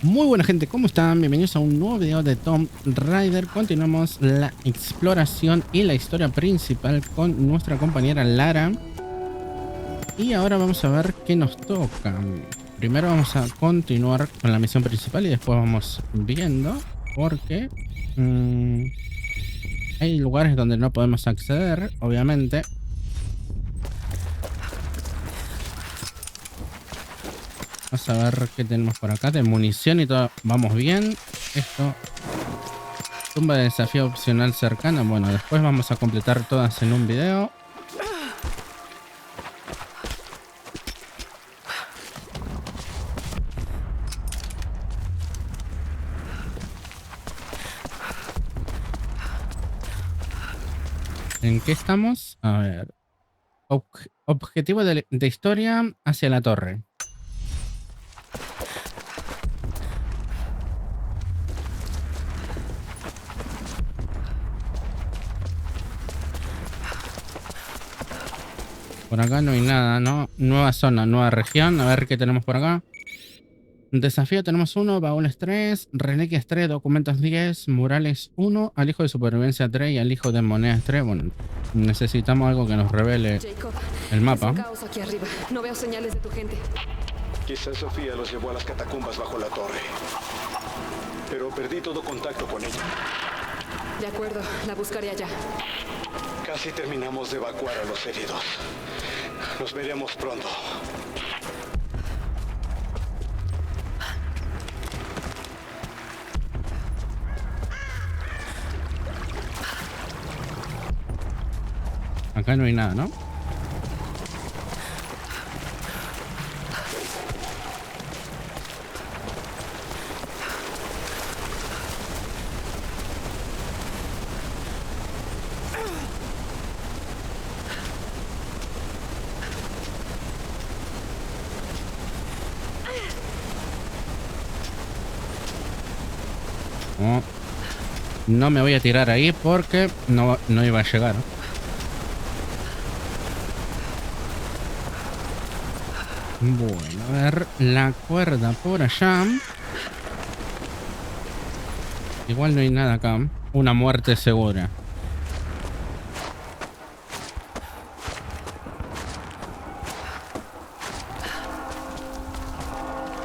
Muy buena gente, ¿cómo están? Bienvenidos a un nuevo video de Tomb Raider. Continuamos la exploración y la historia principal con nuestra compañera Lara. Y ahora vamos a ver qué nos toca. Primero vamos a continuar con la misión principal y después vamos viendo. Porque hay lugares donde no podemos acceder, obviamente. Vamos a ver qué tenemos por acá de munición y todo. Vamos bien. Esto... Tumba de desafío opcional cercana. Bueno, después vamos a completar todas en un video. ¿En qué estamos? A ver. Objetivo de historia hacia la torre. Por acá no hay nada, ¿no? Nueva zona, nueva región. A ver qué tenemos por acá. Desafío tenemos 1, baúles 3, reliquias 3, documentos 10, murales 1, alijo de supervivencia 3 y alijo de monedas 3. Bueno, necesitamos algo que nos revele Jacob, el mapa. es un caos aquí arriba. No veo señales de tu gente. Quizás Sofía los llevó a las catacumbas bajo la torre. Pero perdí todo contacto con ella. De acuerdo, la buscaré allá. Casi terminamos de evacuar a los heridos. Nos veremos pronto. Acá no hay nada, ¿no? No, no me voy a tirar ahí porque no iba a llegar. Bueno, a ver, la cuerda por allá. Igual no hay nada acá. Una muerte segura.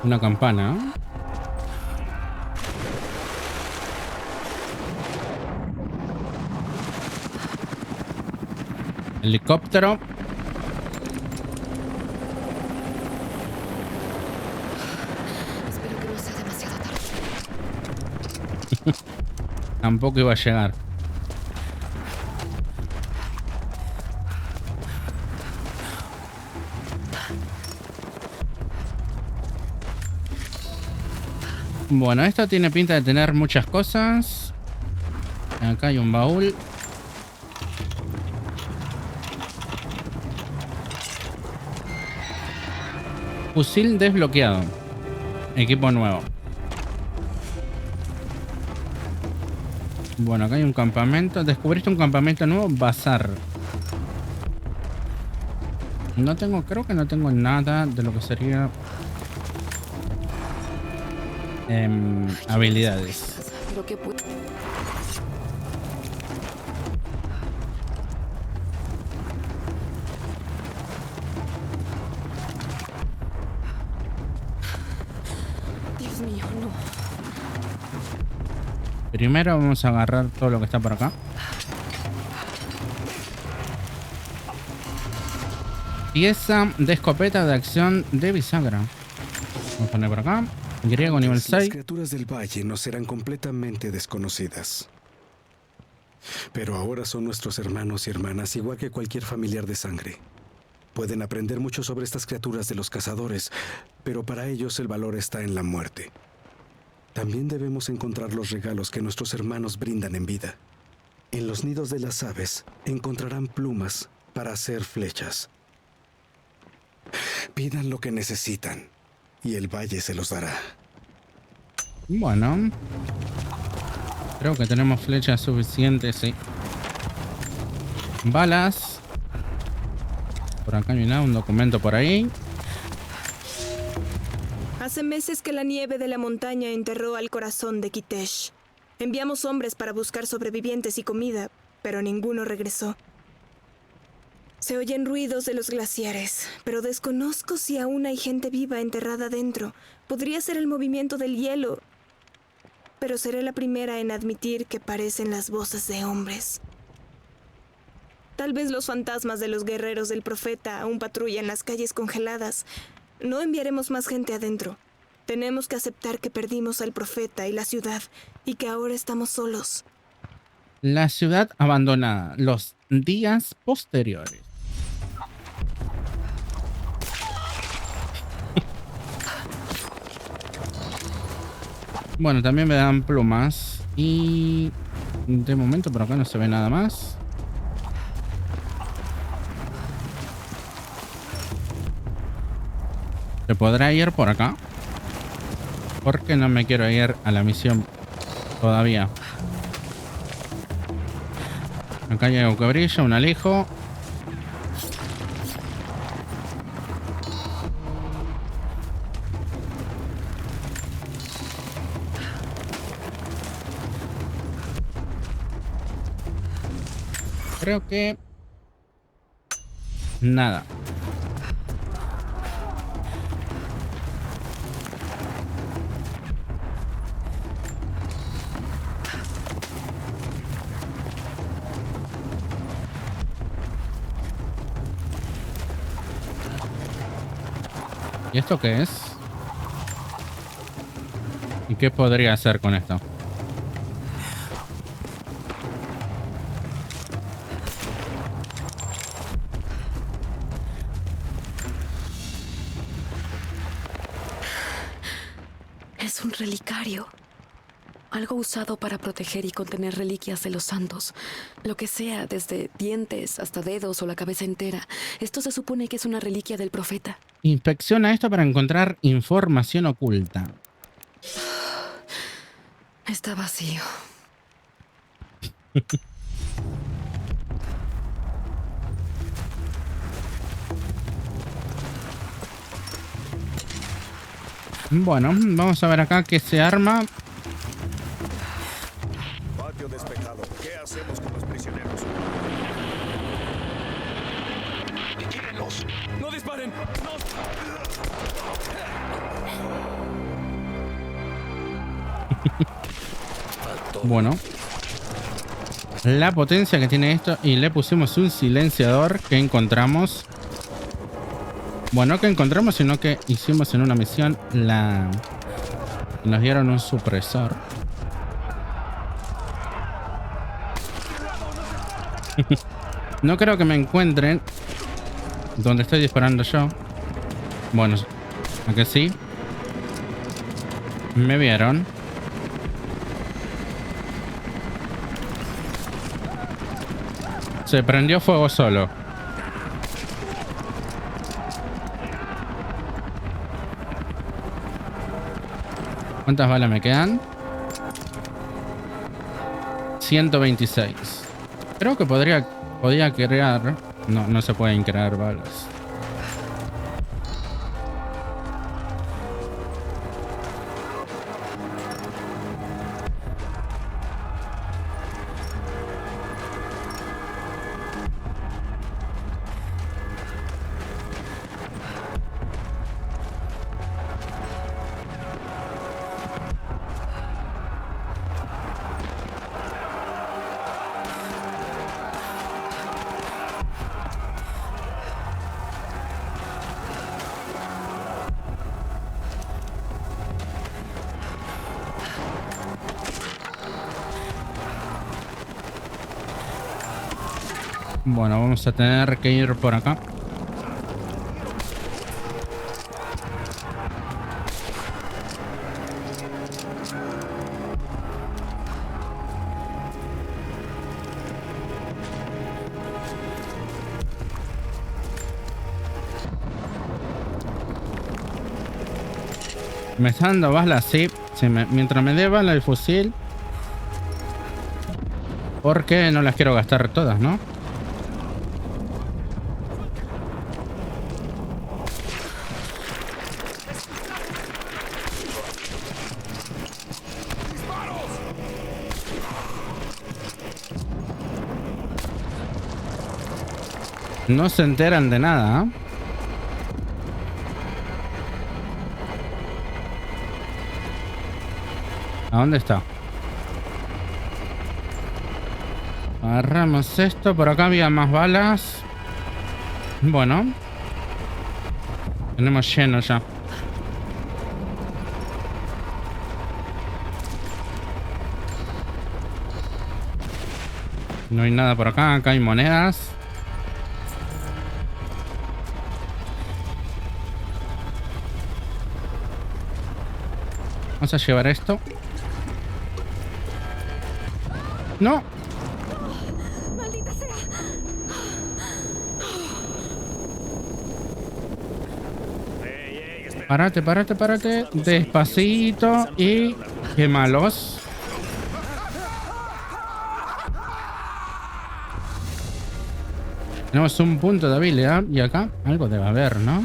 Una campana. Helicóptero. Espero que no sea demasiado tarde. Tampoco iba a llegar. Bueno, esto tiene pinta de tener muchas cosas. Acá hay un baúl. Fusil desbloqueado. Equipo nuevo. Bueno, acá hay un campamento. Descubriste un campamento nuevo. Bazar. No tengo, creo que no tengo nada de lo que sería habilidades. Pero qué puedo. Dios mío, no. Primero vamos a agarrar todo lo que está por acá. Pieza de escopeta de acción de bisagra. Vamos a poner por acá. Griego nivel Las 6. criaturas del valle nos eran completamente desconocidas. Pero ahora son nuestros hermanos y hermanas, igual que cualquier familiar de sangre. Pueden aprender mucho sobre estas criaturas de los cazadores, pero para ellos el valor está en la muerte. También debemos encontrar los regalos que nuestros hermanos brindan en vida. En los nidos de las aves encontrarán plumas para hacer flechas. Pidan lo que necesitan y el valle se los dará. Bueno. Creo que tenemos flechas suficientes, sí. Balas. Por acá no hay nada, un documento por ahí. Hace meses que la nieve de la montaña enterró al corazón de Kitesh. Enviamos hombres para buscar sobrevivientes y comida, pero ninguno regresó. Se oyen ruidos de los glaciares, pero desconozco si aún hay gente viva enterrada dentro. Podría ser el movimiento del hielo, pero seré la primera en admitir que parecen las voces de hombres. Tal vez los fantasmas de los guerreros del profeta aún patrullan las calles congeladas. No enviaremos más gente adentro. Tenemos que aceptar que perdimos al profeta y la ciudad, y que ahora estamos solos. La ciudad abandonada. Los días posteriores. Bueno, también me dan plumas. Y de momento por acá no se ve nada más. ¿Se podrá ir por acá? Porque no me quiero ir a la misión todavía. Acá hay algo que brilla, un alejo. Creo que... nada. ¿Y esto qué es? ¿Y qué podría hacer con esto? Es un relicario. Algo usado para proteger y contener reliquias de los santos. Lo que sea, desde dientes hasta dedos o la cabeza entera. Esto se supone que es una reliquia del profeta. Inspecciona esto para encontrar información oculta. Está vacío. Bueno, vamos a ver acá qué se arma. Patio despejado. ¿Qué hacemos con los prisioneros? ¡Vigílenlos! ¡No disparen! ¡No! Bueno. La potencia que tiene esto. Y le pusimos un silenciador que encontramos. Bueno, que encontramos, sino que hicimos en una misión. Nos dieron un supresor. No creo que me encuentren donde estoy disparando yo. Bueno, ¿a que sí? Me vieron. Se prendió fuego solo. ¿Cuántas balas me quedan? 126. Creo que podía crear... No, no se pueden crear balas. Bueno, vamos a tener que ir por acá. Me está dando balas, sí. Mientras me dé bala el fusil. Porque no las quiero gastar todas, ¿no? No se enteran de nada. ¿A dónde está? Agarramos esto. Por acá había más balas. Bueno. Tenemos lleno ya. No hay nada por acá. Acá hay monedas. Vamos a llevar esto. ¡No! ¡Maldita sea! Párate, párate, párate. Despacito y... quémalos. Tenemos un punto de habilidad y acá algo debe haber, ¿no?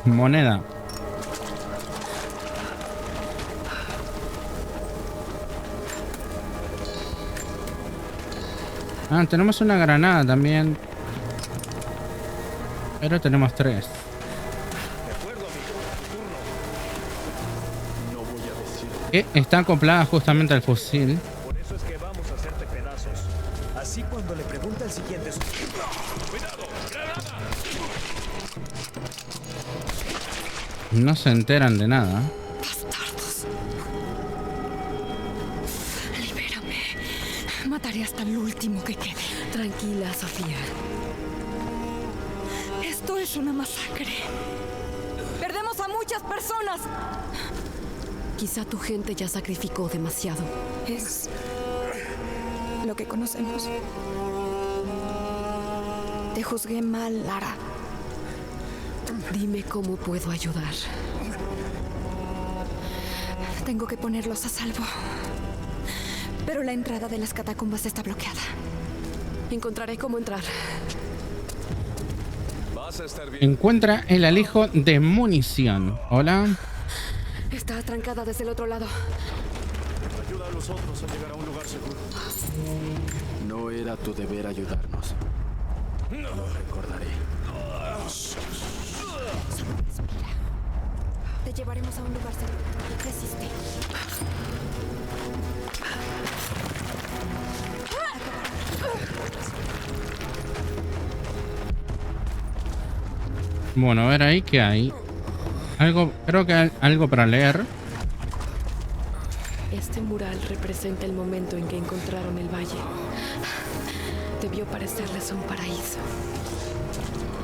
Moneda. Ah, tenemos una granada también. Pero tenemos 3. De acuerdo, amigo. Tu turno. No voy a decir. Está acoplada justamente al fusil. Por eso es que vamos a hacerte pedazos. Así cuando le pregunta el siguiente... ¡Cuidado! ¡Granada! No se enteran de nada. ¡Bastardos! Libérame. Mataré hasta el último que quede. Tranquila, Sofía. Esto es una masacre. ¡Perdemos a muchas personas! Quizá tu gente ya sacrificó demasiado. Es lo que conocemos. Te juzgué mal, Lara. Dime cómo puedo ayudar. Tengo que ponerlos a salvo. Pero la entrada de las catacumbas está bloqueada. Encontraré cómo entrar. Vas a estar bien. Encuentra el alijo de munición. Hola. Está atrancada desde el otro lado. Ayuda a los otros a llegar a un lugar seguro. No era tu deber ayudarnos. Lo recordaré. Respira. Te llevaremos a un lugar seguro. Resiste. Bueno, a ver ahí qué hay. Algo, creo que hay algo para leer. Este mural representa el momento en que encontraron el valle. Debió parecerles un paraíso.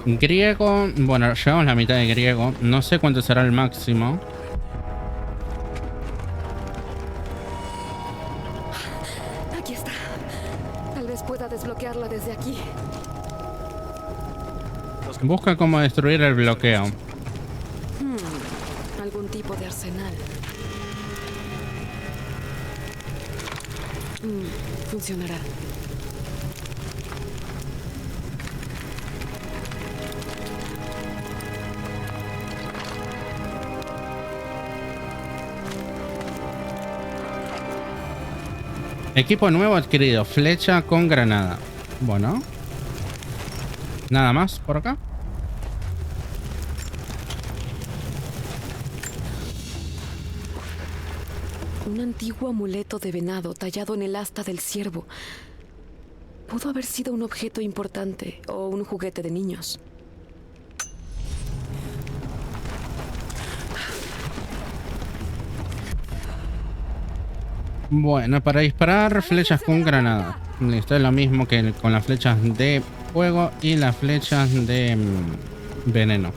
Griego. Bueno, llevamos la mitad de griego. No sé cuánto será el máximo. Aquí está. Tal vez pueda desbloquearla desde aquí. Busca cómo destruir el bloqueo. Algún tipo de arsenal. Funcionará. Equipo nuevo adquirido. Flecha con granada. Bueno. Nada más por acá. Un antiguo amuleto de venado tallado en el asta del ciervo. Pudo haber sido un objeto importante o un juguete de niños. Bueno, para disparar flechas con granada. Listo, es lo mismo que con las flechas de fuego y las flechas de veneno.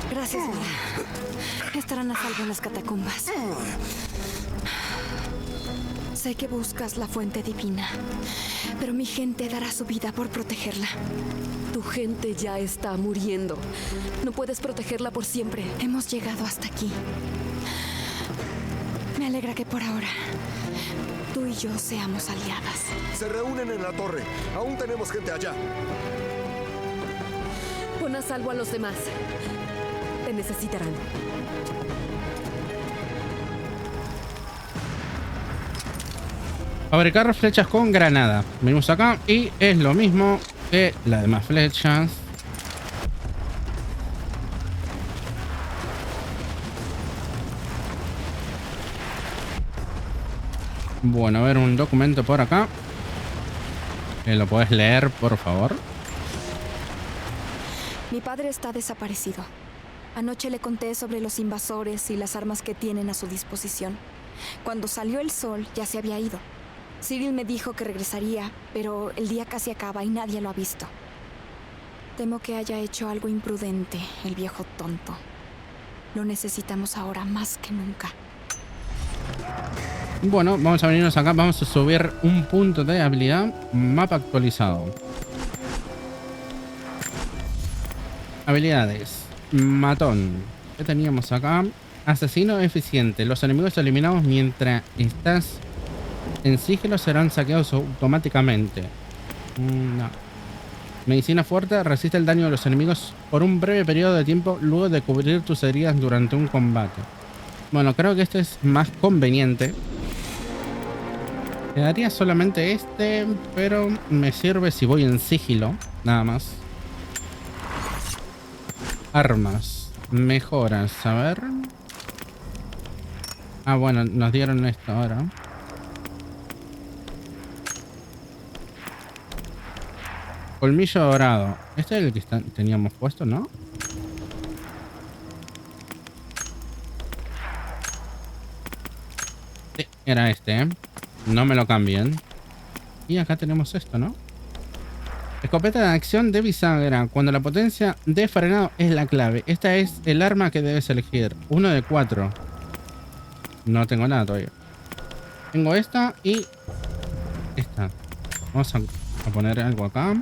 Gracias, Lara. Estarán a salvo en las catacumbas. Sé que buscas la fuente divina, pero mi gente dará su vida por protegerla. Tu gente ya está muriendo. No puedes protegerla por siempre. Hemos llegado hasta aquí. Me alegra que por ahora tú y yo seamos aliadas. Se reúnen en la torre. Aún tenemos gente allá. Pon a salvo a los demás. Te necesitarán. Fabricar flechas con granada. Venimos acá y es lo mismo que las demás flechas. Bueno, a ver, un documento por acá. ¿Lo podés leer, por favor? Mi padre está desaparecido. Anoche le conté sobre los invasores y las armas que tienen a su disposición. Cuando salió el sol, ya se había ido. Cyril me dijo que regresaría, pero el día casi acaba y nadie lo ha visto. Temo que haya hecho algo imprudente, el viejo tonto. Lo necesitamos ahora más que nunca. Bueno, vamos a venirnos acá. Vamos a subir un punto de habilidad. Mapa actualizado. Habilidades. Matón. ¿Qué teníamos acá? Asesino eficiente. Los enemigos eliminados mientras estás en sigilo serán saqueados automáticamente. No. Medicina fuerte. Resiste el daño de los enemigos por un breve periodo de tiempo luego de cubrir tus heridas durante un combate. Bueno, creo que este es más conveniente. Quedaría solamente este, pero me sirve si voy en sigilo, nada más. Armas. Mejoras, a ver. Ah, bueno, nos dieron esto ahora. Colmillo dorado. Este es el que teníamos puesto, ¿no? Sí, era este, ¿eh? No me lo cambien. Y acá tenemos esto, ¿no? Escopeta de acción de bisagra. Cuando la potencia de frenado es la clave. Esta es el arma que debes elegir. 1 de 4. No tengo nada todavía. Tengo esta y esta. Vamos a poner algo acá.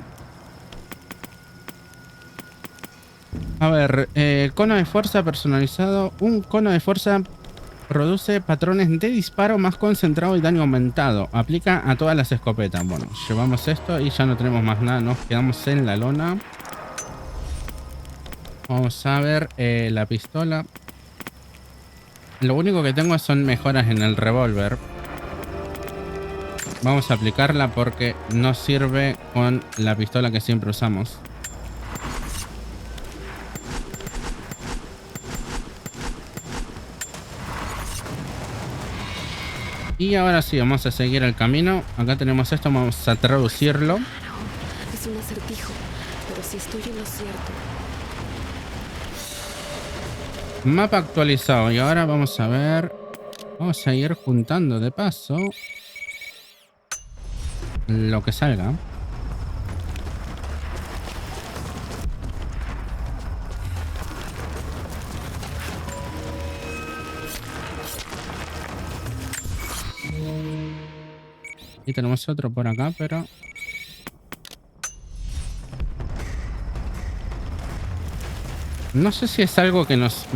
A ver, cono de fuerza personalizado. Un cono de fuerza produce patrones de disparo más concentrado y daño aumentado. Aplica a todas las escopetas. Bueno, llevamos esto y ya no tenemos más nada. Nos quedamos en la lona. Vamos a ver la pistola. Lo único que tengo son mejoras en el revólver. Vamos a aplicarla porque no sirve con la pistola que siempre usamos. Y ahora sí, vamos a seguir el camino. Acá tenemos esto, vamos a traducirlo. Es un acertijo, pero si estoy en lo cierto. Mapa actualizado. Y ahora vamos a ver. Vamos a ir juntando de paso lo que salga. Y tenemos otro por acá, pero no sé si es algo que nos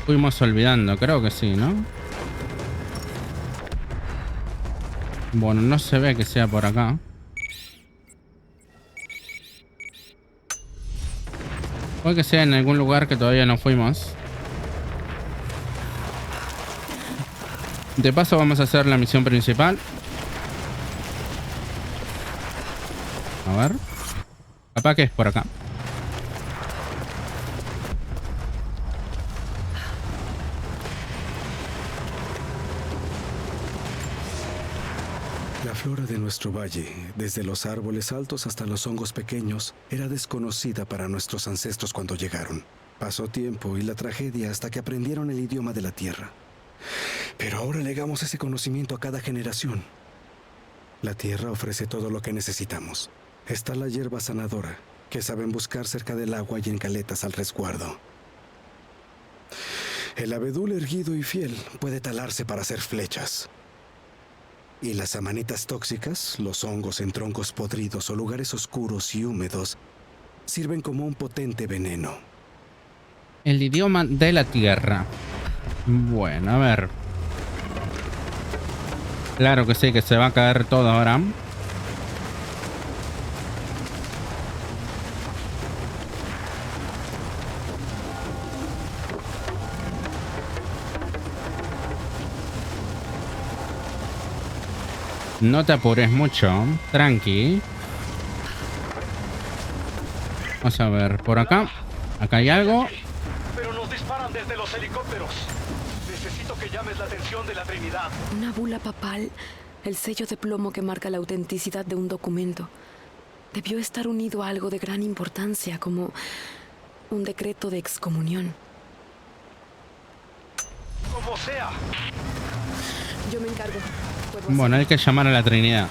fuimos olvidando. Creo que sí, ¿no? Bueno, no se ve que sea por acá. Puede que sea en algún lugar que todavía no fuimos. De paso vamos a hacer la misión principal. A ver. Capaz que es por acá. La flora de nuestro valle, desde los árboles altos hasta los hongos pequeños, era desconocida para nuestros ancestros cuando llegaron. Pasó tiempo y la tragedia hasta que aprendieron el idioma de la tierra. Pero ahora legamos ese conocimiento a cada generación. La tierra ofrece todo lo que necesitamos. Está la hierba sanadora, que saben buscar cerca del agua y en caletas al resguardo. El abedul erguido y fiel puede talarse para hacer flechas. Y las amanitas tóxicas, los hongos en troncos podridos o lugares oscuros y húmedos, sirven como un potente veneno. El idioma de la tierra. Bueno, a ver. Claro que sí, que se va a caer todo ahora. No te apures mucho. Tranqui. Vamos a ver, por acá. Acá hay algo. Pero nos disparan desde los helicópteros. Necesito que llames la atención de la Trinidad. Una bula papal, el sello de plomo que marca la autenticidad de un documento. Debió estar unido a algo de gran importancia, como un decreto de excomunión. Como sea. Yo me encargo. ¿Puedo Bueno, hay que llamar a la Trinidad.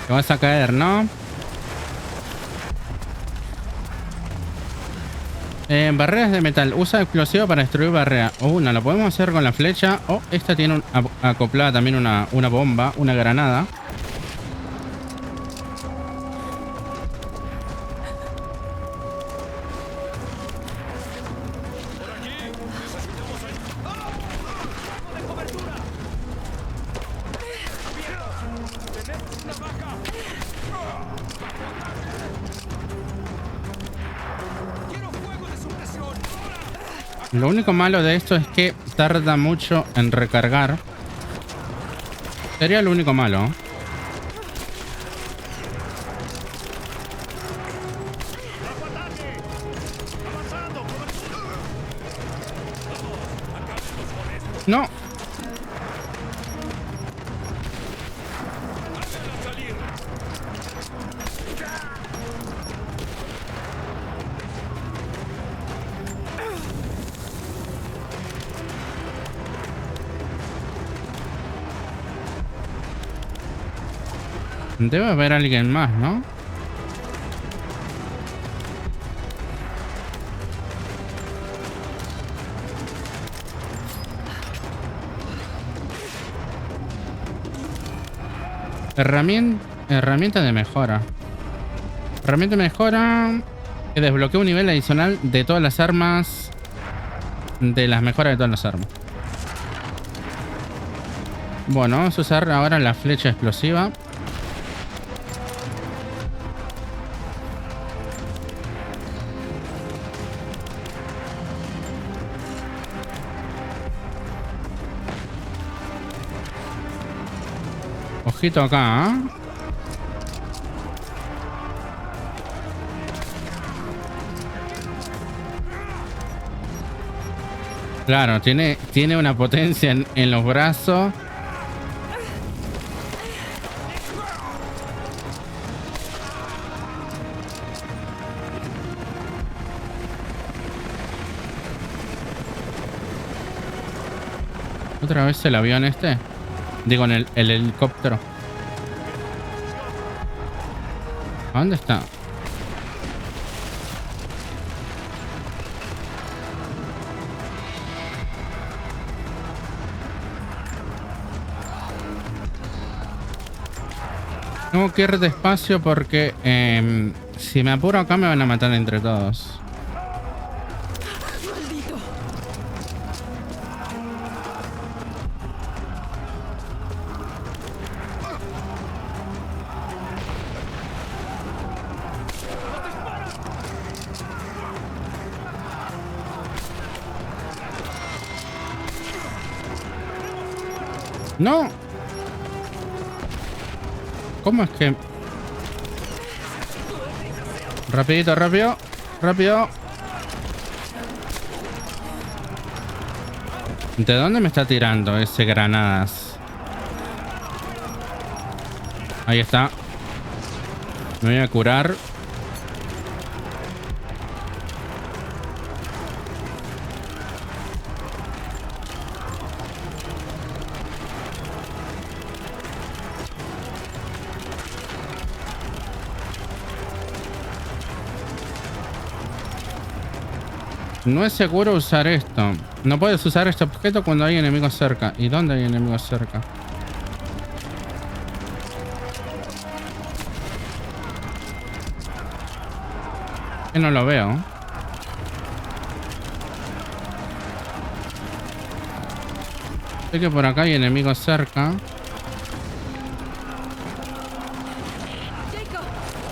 Te vas a caer, ¿no? Barreras de metal. Usa explosivo para destruir barrera. No, lo podemos hacer con la flecha. Esta tiene acoplada también una bomba, una granada. Lo único malo de esto es que tarda mucho en recargar. Sería lo único malo. No. Debe haber alguien más, ¿no? Herramienta de mejora. Herramienta de mejora que desbloquea un nivel adicional de todas las armas. De las mejoras de todas las armas. Bueno, vamos a usar ahora la flecha explosiva. Ojito acá, ¿eh? Claro, tiene una potencia en los brazos. ¿Otra vez el avión este? Digo, en el helicóptero. ¿A dónde está? Tengo que ir despacio porque si me apuro acá me van a matar entre todos. ¡No! ¿Cómo es que...? Rapidito, rápido. Rápido. ¿De dónde me está tirando ese granadas? Ahí está. Me voy a curar. No es seguro usar esto. No puedes usar este objeto cuando hay enemigos cerca. ¿Y dónde hay enemigos cerca? Que no lo veo. Sé que por acá hay enemigos cerca. Jacob,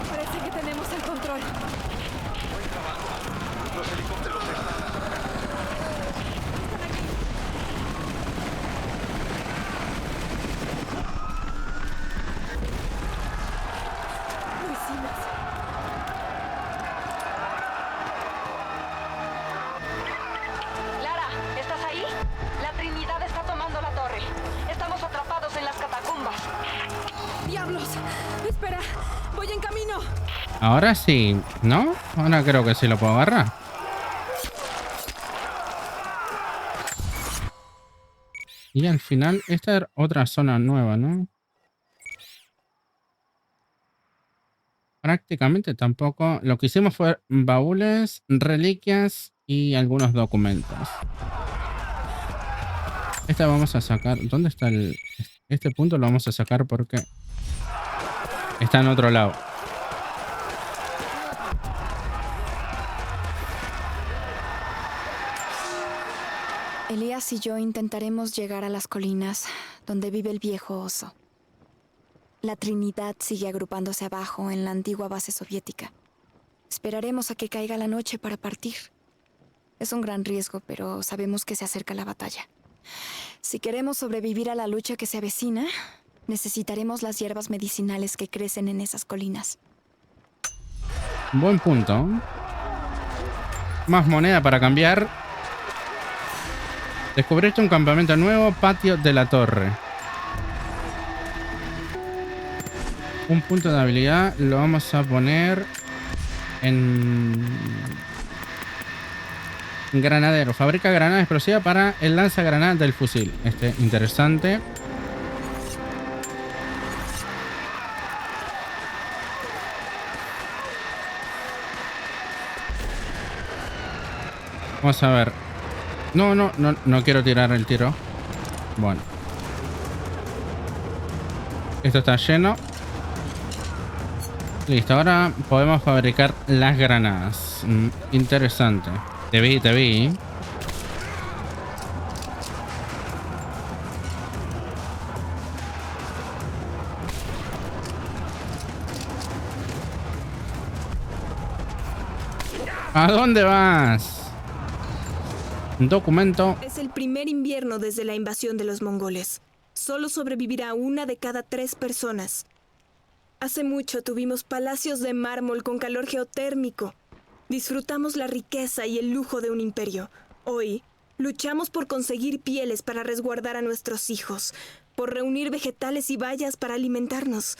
parece que tenemos el control. Lo hicimos. Lara, ¿estás ahí? La Trinidad está tomando la torre. Estamos atrapados en las catacumbas. ¡Diablos! Espera, voy en camino. Ahora sí, ¿no? Ahora creo que sí lo puedo agarrar. Y al final, esta es otra zona nueva, ¿no? Prácticamente tampoco. Lo que hicimos fue baúles, reliquias y algunos documentos. Esta vamos a sacar. ¿Dónde está el...? Este punto lo vamos a sacar porque está en otro lado. Elías y yo intentaremos llegar a las colinas donde vive el viejo oso. La Trinidad sigue agrupándose abajo en la antigua base soviética. Esperaremos a que caiga la noche para partir. Es un gran riesgo, pero sabemos que se acerca la batalla. Si queremos sobrevivir a la lucha que se avecina, necesitaremos las hierbas medicinales que crecen en esas colinas. Buen punto. Más moneda para cambiar. Descubriste un campamento nuevo, patio de la torre. Un punto de habilidad lo vamos a poner en granadero. Fabrica granada explosiva para el lanzagranadas del fusil. Interesante. Vamos a ver. No quiero tirar el tiro. Bueno. Esto está lleno. Listo, ahora podemos fabricar las granadas. Interesante. Te vi. ¿A dónde vas? Documento. Es el primer invierno desde la invasión de los mongoles. Solo sobrevivirá 1 de cada 3 personas. Hace mucho tuvimos palacios de mármol con calor geotérmico. Disfrutamos la riqueza y el lujo de un imperio. Hoy, luchamos por conseguir pieles para resguardar a nuestros hijos, por reunir vegetales y bayas para alimentarnos.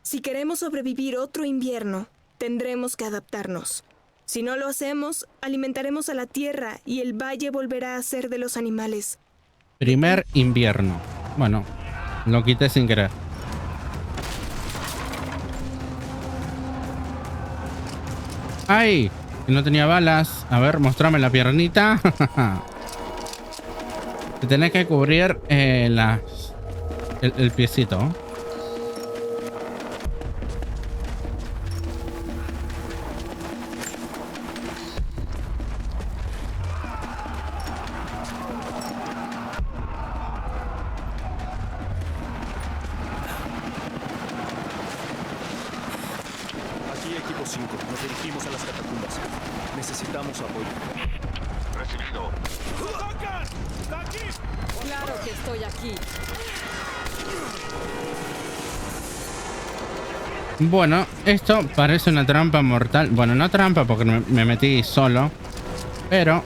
Si queremos sobrevivir otro invierno, tendremos que adaptarnos. Si no lo hacemos, alimentaremos a la tierra y el valle volverá a ser de los animales. Primer invierno. Bueno, lo quité sin querer. ¡Ay! Que no tenía balas. A ver, mostrame la piernita. Te tenés que cubrir el piecito. Aquí equipo 5, nos dirigimos a las catacumbas. Necesitamos apoyo. Recibido. ¡Duncan! ¿Está aquí? Claro que estoy aquí. Bueno, esto parece una trampa mortal. Bueno, no trampa porque me metí solo. Pero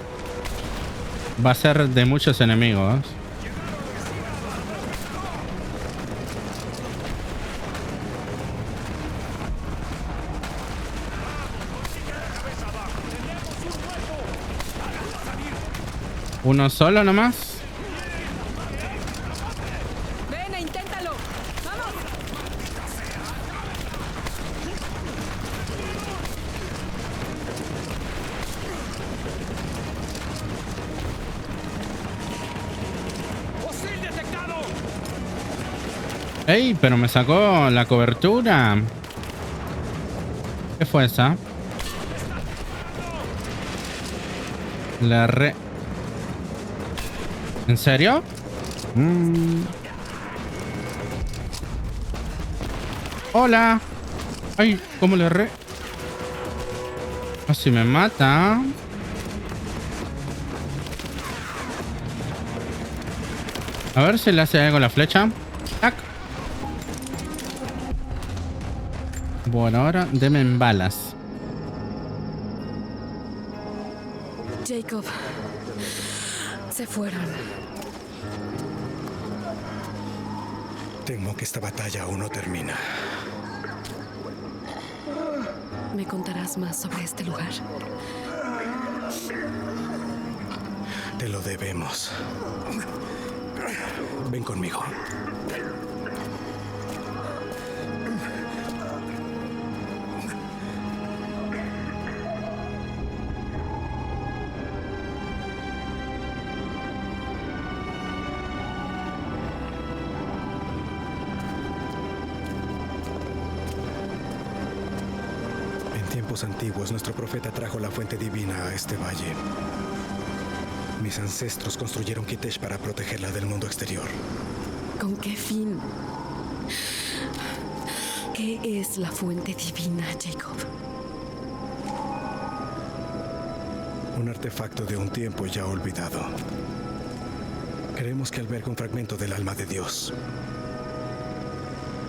va a ser de muchos enemigos. ¿Uno solo nomás? Ven e inténtalo. ¡Vamos! ¡Hostil detectado! ¡Ey! Pero me sacó la cobertura. ¿Qué fue esa? ¿En serio? Hola. Ay, ¿cómo le erré? Casi me mata. A ver si le hace algo la flecha. ¡Tac! Bueno, ahora deme en balas. Jacob. Se fueron. Temo que esta batalla aún no termina. ¿Me contarás más sobre este lugar? Te lo debemos. Ven conmigo. En tiempos antiguos, nuestro profeta trajo la fuente divina a este valle. Mis ancestros construyeron Kitesh para protegerla del mundo exterior. ¿Con qué fin? ¿Qué es la fuente divina, Jacob? Un artefacto de un tiempo ya olvidado. Creemos que alberga un fragmento del alma de Dios.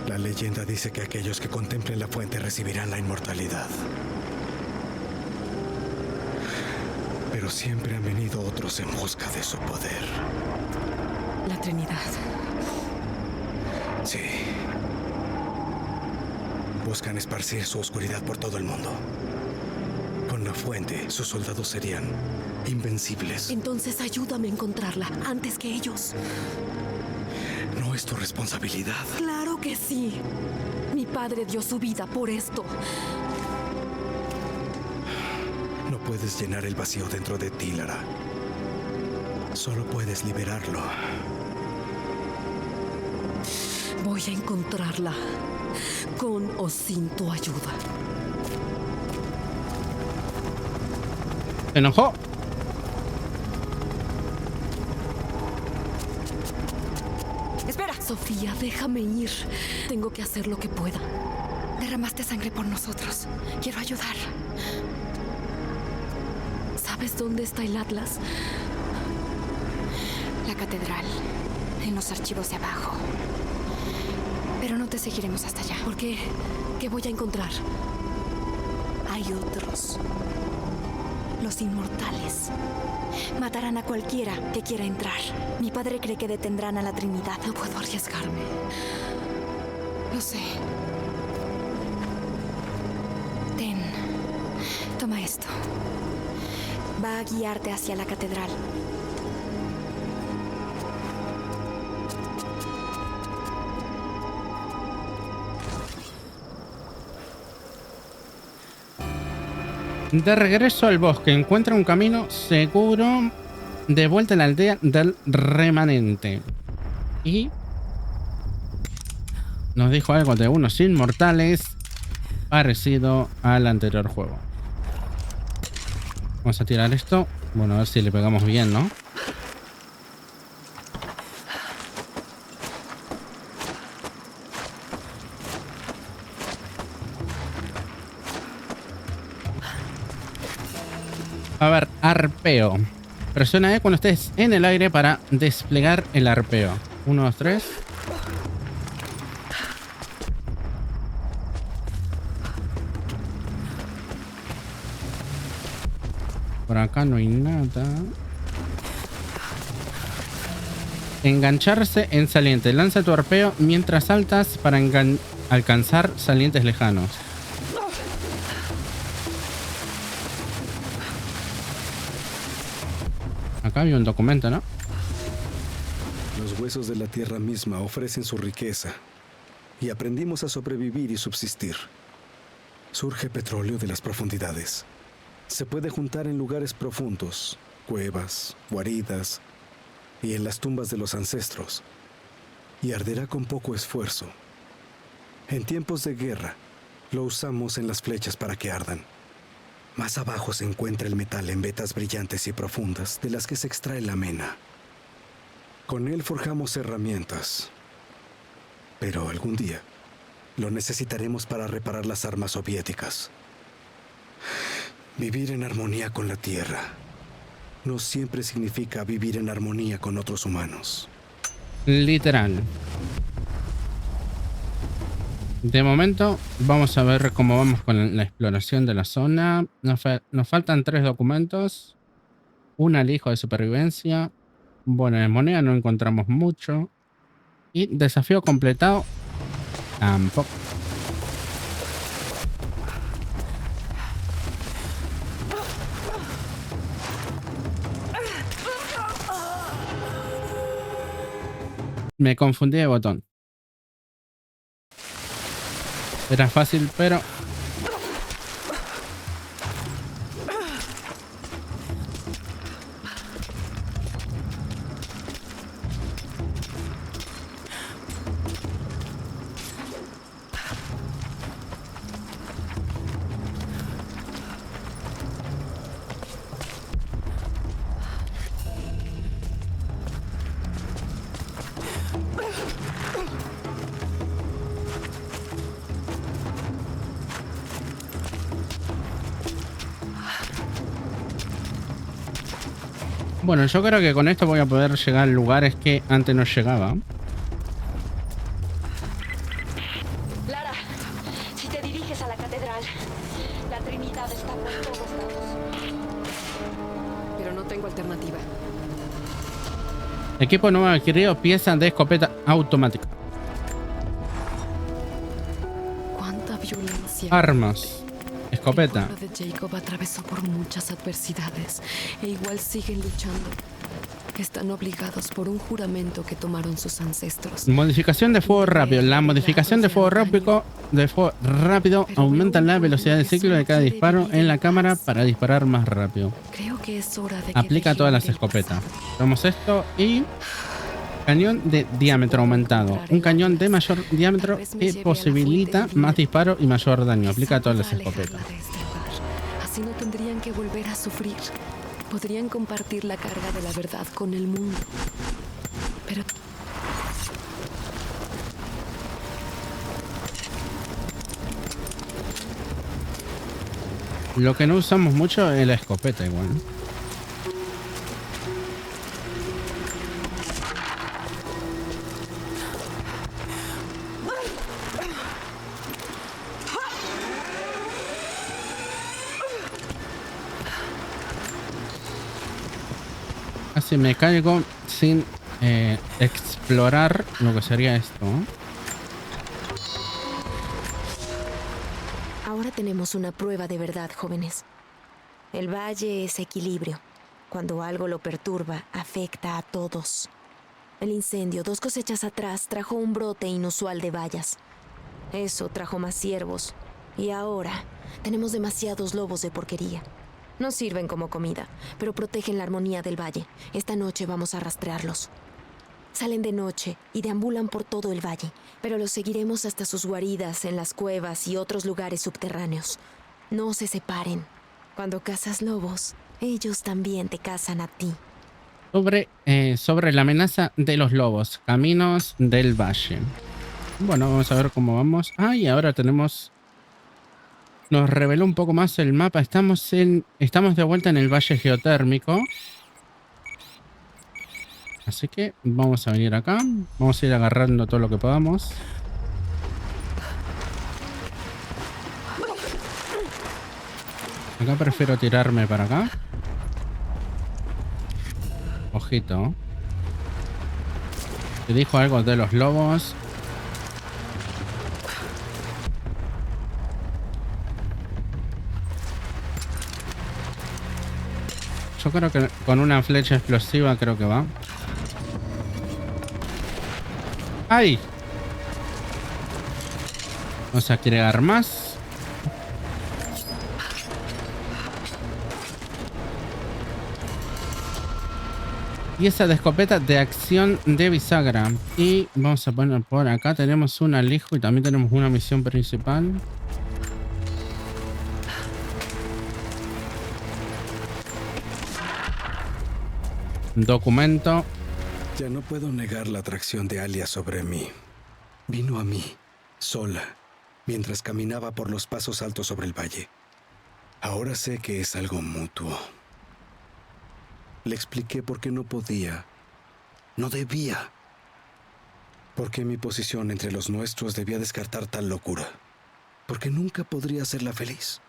La leyenda dice que aquellos que contemplen la fuente recibirán la inmortalidad. Pero siempre han venido otros en busca de su poder. La Trinidad. Sí. Buscan esparcir su oscuridad por todo el mundo. Con la fuente, sus soldados serían invencibles. Entonces ayúdame a encontrarla antes que ellos. No es tu responsabilidad. Claro que sí. Mi padre dio su vida por esto. No puedes llenar el vacío dentro de ti, Lara. Solo puedes liberarlo. Voy a encontrarla, con o sin tu ayuda. ¿Se enojó? ¡Espera! Sofía, déjame ir. Tengo que hacer lo que pueda. Derramaste sangre por nosotros. Quiero ayudar. ¿Sabes dónde está el Atlas? La catedral. En los archivos de abajo. Pero no te seguiremos hasta allá. ¿Por qué? ¿Qué voy a encontrar? Hay otros. Los inmortales. Matarán a cualquiera que quiera entrar. Mi padre cree que detendrán a la Trinidad. No puedo arriesgarme. Lo sé. Ten. Toma esto. Va a guiarte hacia la catedral. De regreso al bosque, encuentra un camino seguro de vuelta a la aldea del remanente. Y nos dijo algo de unos inmortales parecido al anterior juego. Vamos a tirar esto. Bueno, a ver si le pegamos bien, ¿no? A ver, arpeo. Presiona E cuando estés en el aire para desplegar el arpeo. 1, 2, 3. Por acá no hay nada. Engancharse en saliente. Lanza tu arpeo mientras saltas para alcanzar salientes lejanos. Acá había un documento, ¿no? Los huesos de la tierra misma ofrecen su riqueza y aprendimos a sobrevivir y subsistir. Surge petróleo de las profundidades. Se puede juntar en lugares profundos, cuevas, guaridas y en las tumbas de los ancestros, y arderá con poco esfuerzo. En tiempos de guerra, lo usamos en las flechas para que ardan. Más abajo se encuentra el metal en vetas brillantes y profundas de las que se extrae la mena. Con él forjamos herramientas. Pero algún día lo necesitaremos para reparar las armas soviéticas. Vivir en armonía con la Tierra no siempre significa vivir en armonía con otros humanos. Literal. De momento, vamos a ver cómo vamos con la exploración de la zona. Nos faltan 3 documentos. Un alijo de supervivencia. Bueno, de moneda no encontramos mucho. Y desafío completado. Tampoco. Me confundí de botón. Era fácil, pero... Bueno, yo creo que con esto voy a poder llegar a lugares que antes no llegaba. Lara, si te diriges a la catedral, la Trinidad está por todos lados. Pero no tengo alternativa. Equipo nuevo adquirido, pieza de escopeta automática. ¿Cuánta violencia? Armas. Escopeta. El pueblo de Jacob atravesó por muchas adversidades e igual siguen luchando. Están obligados por un juramento que tomaron sus ancestros. Modificación de fuego rápido. La modificación de fuego rápido aumenta la velocidad del ciclo de cada disparo en la cámara para disparar más rápido. Creo que es hora de que Aplica a todas las escopetas. Vamos esto y... Cañón de diámetro aumentado. Un cañón de mayor diámetro que posibilita más disparo y mayor daño. Aplica a todas las escopetas. Así no tendrían que volver a sufrir. Podrían compartir la carga de la verdad con el mundo. Pero... Lo que no usamos mucho es la escopeta igual. Casi me caigo sin explorar lo que sería esto. Ahora tenemos una prueba de verdad, jóvenes. El valle es equilibrio. Cuando algo lo perturba, afecta a todos. El incendio 2 cosechas atrás trajo un brote inusual de bayas. Eso trajo más ciervos. Y ahora tenemos demasiados lobos de porquería. No sirven como comida, pero protegen la armonía del valle. Esta noche vamos a rastrearlos. Salen de noche y deambulan por todo el valle, pero los seguiremos hasta sus guaridas en las cuevas y otros lugares subterráneos. No se separen. Cuando cazas lobos, ellos también te cazan a ti. Sobre la amenaza de los lobos, caminos del valle. Bueno, vamos a ver cómo vamos. Ah, y ahora tenemos... Nos reveló un poco más el mapa. Estamos de vuelta en el valle geotérmico. Así que vamos a venir acá. Vamos a ir agarrando todo lo que podamos. Acá prefiero tirarme para acá. Ojito. Te dijo algo de los lobos. Yo creo que con una flecha explosiva creo que va. ¡Ay! Vamos a agregar más. Pieza de escopeta de acción de bisagra. Y vamos a poner por acá. Tenemos un alijo y también tenemos una misión principal. Documento. Ya no puedo negar la atracción de Alia sobre mí. Vino a mí, sola, mientras caminaba por los pasos altos sobre el valle. Ahora sé que es algo mutuo. Le expliqué por qué no podía, no debía. Porque mi posición entre los nuestros debía descartar tal locura. Porque nunca podría hacerla feliz.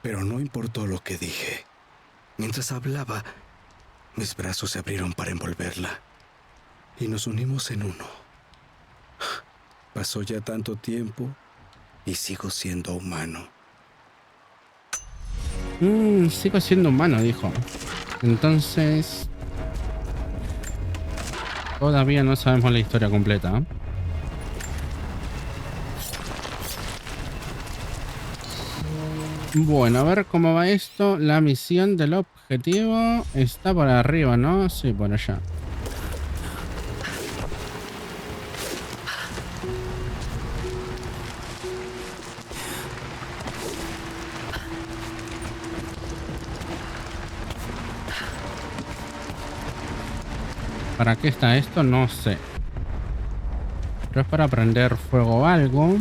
Pero no importó lo que dije. Mientras hablaba, mis brazos se abrieron para envolverla. Y nos unimos en uno. Pasó ya tanto tiempo y sigo siendo humano. Sigo siendo humano, dijo. Entonces... todavía no sabemos la historia completa, ¿eh? Bueno, a ver cómo va esto. La misión del objetivo está por arriba, ¿no? Sí, por allá. ¿Para qué está esto? No sé. Pero es para prender fuego o algo.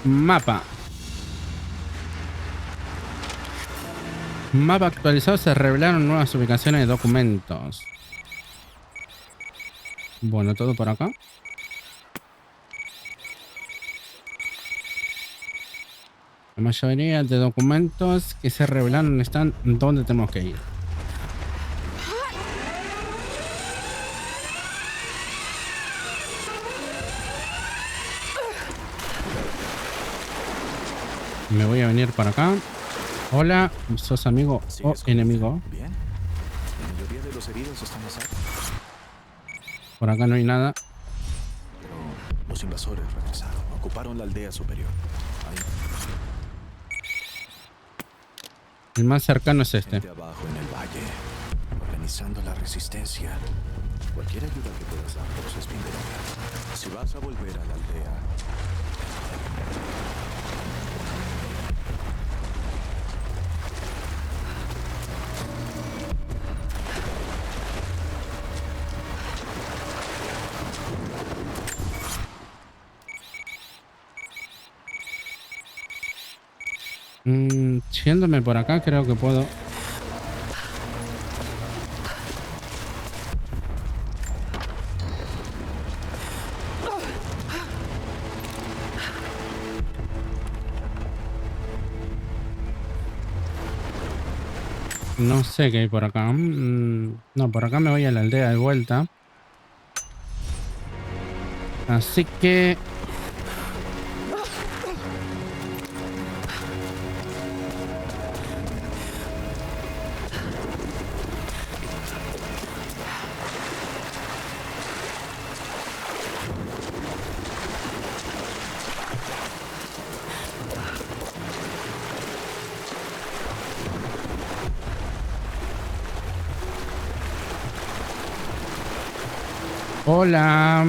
Mapa. Mapa actualizado. Se revelaron nuevas ubicaciones de documentos. Bueno, todo por acá. La mayoría de documentos que se revelaron están donde tenemos que ir. Me voy a venir para acá. Hola, ¿sos amigo o enemigo? Bien. La mayoría de los heridos están a salvo. Por acá no hay nada. Pero los invasores regresaron. Ocuparon la aldea superior. Ahí. El más cercano es este. Gente abajo en el valle, organizando la resistencia. Cualquier ayuda que puedas darnos es bienvenida. Si vas a volver a la aldea, yéndome por acá creo que puedo. No sé qué hay por acá. No, por acá me voy a la aldea de vuelta. Así que... hola.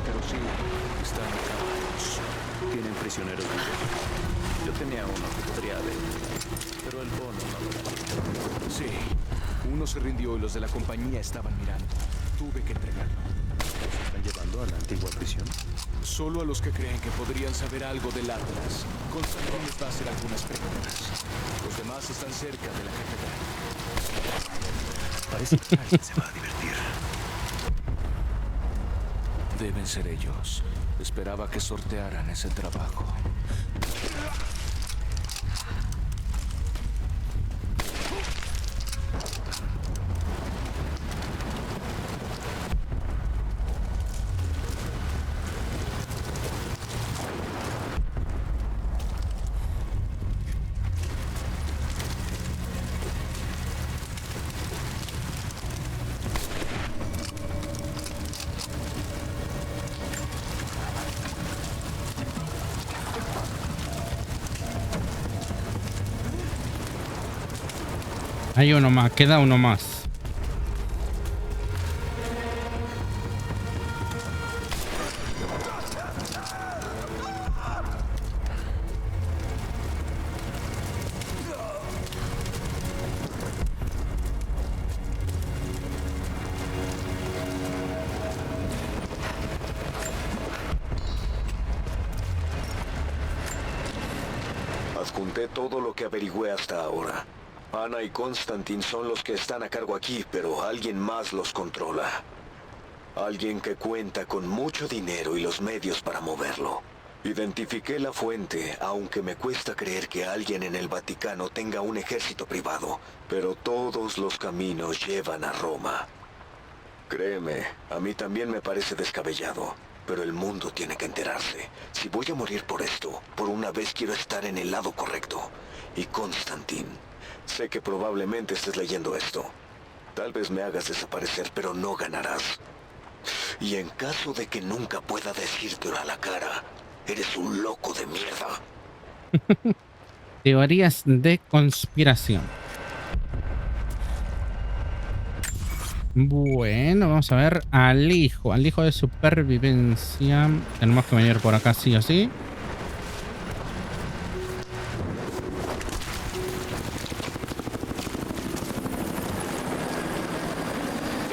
pero sí, están atrapados. Tienen prisioneros vivos. Yo tenía uno que podría haber, pero el bono no lo da. Sí, uno se rindió y los de la compañía estaban mirando. Tuve que entregarlo. ¿Los están llevando a la antigua prisión? Solo a los que creen que podrían saber algo del Atlas. Constantine les va a hacer algunas preguntas. Los demás están cerca de la catedral. Parece que alguien se va a divertir. Deben ser ellos. Esperaba que sortearan ese trabajo. Hay uno más, queda uno más. adjunté todo lo que averigüé hasta ahora. Ana y Constantin son los que están a cargo aquí, pero alguien más los controla. Alguien que cuenta con mucho dinero y los medios para moverlo. Identifiqué la fuente, aunque me cuesta creer que alguien en el Vaticano tenga un ejército privado, pero todos los caminos llevan a Roma. Créeme, a mí también me parece descabellado, pero el mundo tiene que enterarse. Si voy a morir por esto, por una vez quiero estar en el lado correcto. Y Constantin, sé que probablemente estés leyendo esto. Tal vez me hagas desaparecer, pero no ganarás. Y en caso de que nunca pueda decírtelo a la cara, eres un loco de mierda. Teorías de conspiración. Bueno, vamos a ver al hijo de supervivencia. Tenemos que venir por acá sí o sí.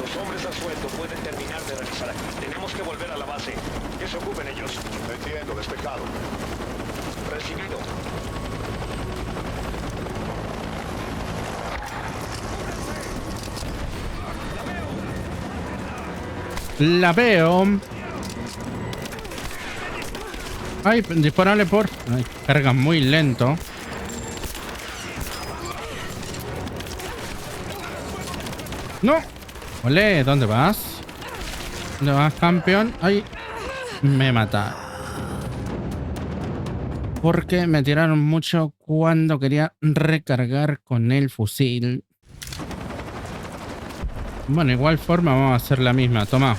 Los hombres a sueldo pueden terminar de revisar aquí. Tenemos que volver a la base. Que se ocupen ellos. Entiendo, despejado. Recibido. La veo. Ay, disparale por... Ay, carga muy lento. No. Olé, ¿dónde vas? ¿Dónde vas, campeón? Ay, me mata. Porque me tiraron mucho cuando quería recargar con el fusil. Bueno, igual forma vamos a hacer la misma. Toma.